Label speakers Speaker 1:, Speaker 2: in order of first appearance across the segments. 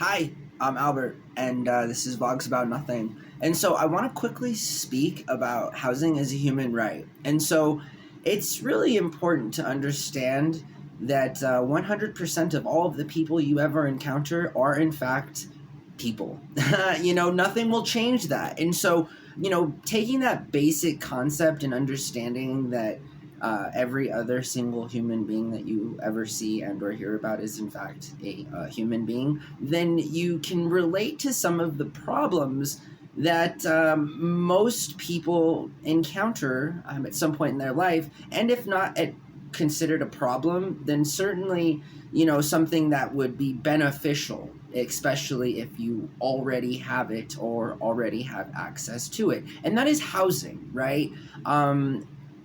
Speaker 1: Hi, I'm Albert, and this is Vlogs About Nothing. And so I want to quickly speak about housing as a human right. And so it's really important to understand that 100% of all of the people you ever encounter are, in fact, people. Nothing will change that. And so, taking that basic concept and understanding that every other single human being that you ever see and or hear about is in fact a human being, then you can relate to some of the problems that most people encounter at some point in their life, and if not considered a problem, then certainly something that would be beneficial, especially if you already have it or already have access to it, and that is housing, right?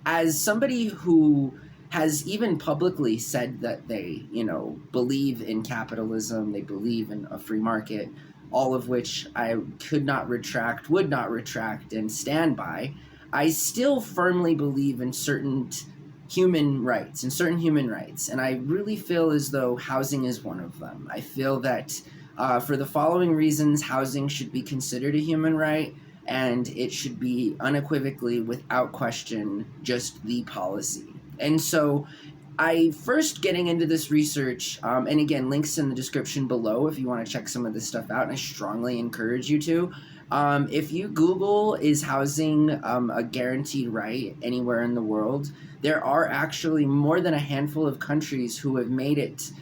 Speaker 1: As somebody who has even publicly said that they, believe in capitalism, they believe in a free market, all of which I could not retract, would not retract, and stand by, I still firmly believe in certain human rights, and I really feel as though housing is one of them. I feel that for the following reasons, housing should be considered a human right, and it should be unequivocally, without question, just the policy. And so getting into this research, and again, links in the description below if you want to check some of this stuff out, and I strongly encourage you to. If you Google, is housing a guaranteed right anywhere in the world, there are actually more than a handful of countries who have made it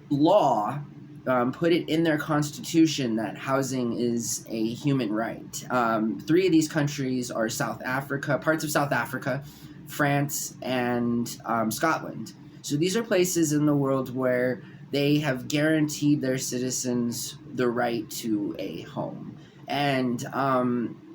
Speaker 1: law, put it in their constitution that housing is a human right. 3 of these countries are parts of South Africa, France, and Scotland. So these are places in the world where they have guaranteed their citizens the right to a home. And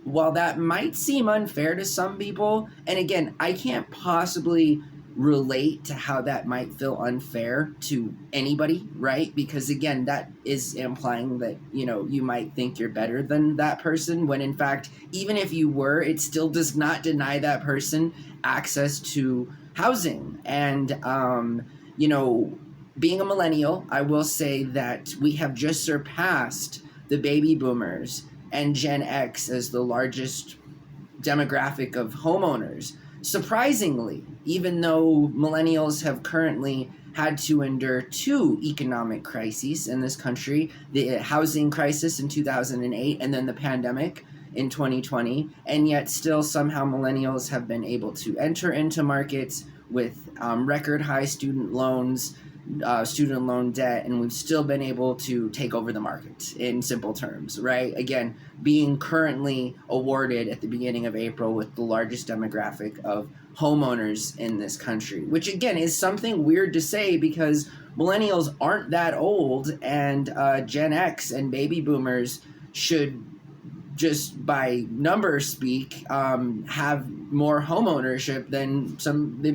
Speaker 1: while that might seem unfair to some people, and again, I can't possibly relate to how that might feel unfair to anybody, right? Because again, that is implying that, you might think you're better than that person, when in fact, even if you were, it still does not deny that person access to housing. And, being a millennial, I will say that we have just surpassed the baby boomers and Gen X as the largest demographic of homeowners. Surprisingly, even though millennials have currently had to endure 2 economic crises in this country, the housing crisis in 2008 and then the pandemic in 2020, and yet still somehow millennials have been able to enter into markets with record high student loan debt, and we've still been able to take over the market, in simple terms, right? Again, being currently awarded at the beginning of April with the largest demographic of homeowners in this country, which again is something weird to say because millennials aren't that old, and Gen X and baby boomers should, just by numbers speak, have more home ownership than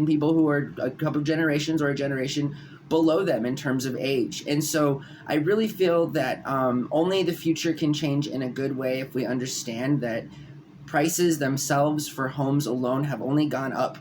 Speaker 1: people who are a couple of generations or a generation below them in terms of age. And so I really feel that only the future can change in a good way if we understand that prices themselves for homes alone have only gone up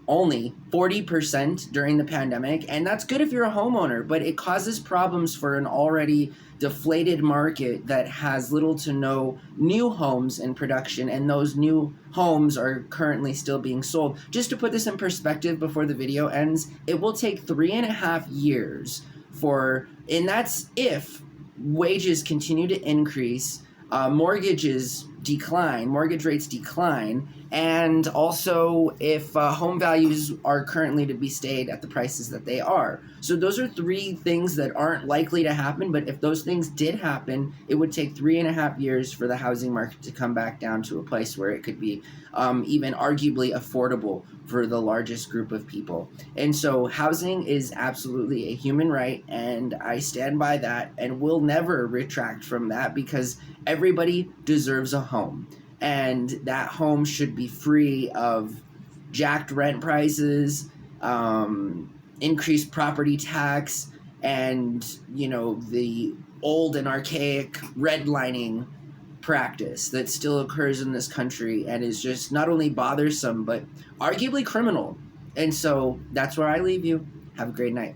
Speaker 1: 40% during the pandemic, and that's good if you're a homeowner, but it causes problems for an already deflated market that has little to no new homes in production, and those new homes are currently still being sold. Just to put this in perspective before the video ends, it will take 3.5 years and that's if wages continue to increase, mortgage rates decline, and also if home values are currently to be stayed at the prices that they are. So those are 3 things that aren't likely to happen, but if those things did happen, it would take 3.5 years for the housing market to come back down to a place where it could be even arguably affordable for the largest group of people. And so housing is absolutely a human right, and I stand by that and will never retract from that, because everybody deserves a home, and that home should be free of jacked rent prices, increased property tax, and the old and archaic redlining practice that still occurs in this country and is just not only bothersome but arguably criminal. And so that's where I leave you. Have a great night.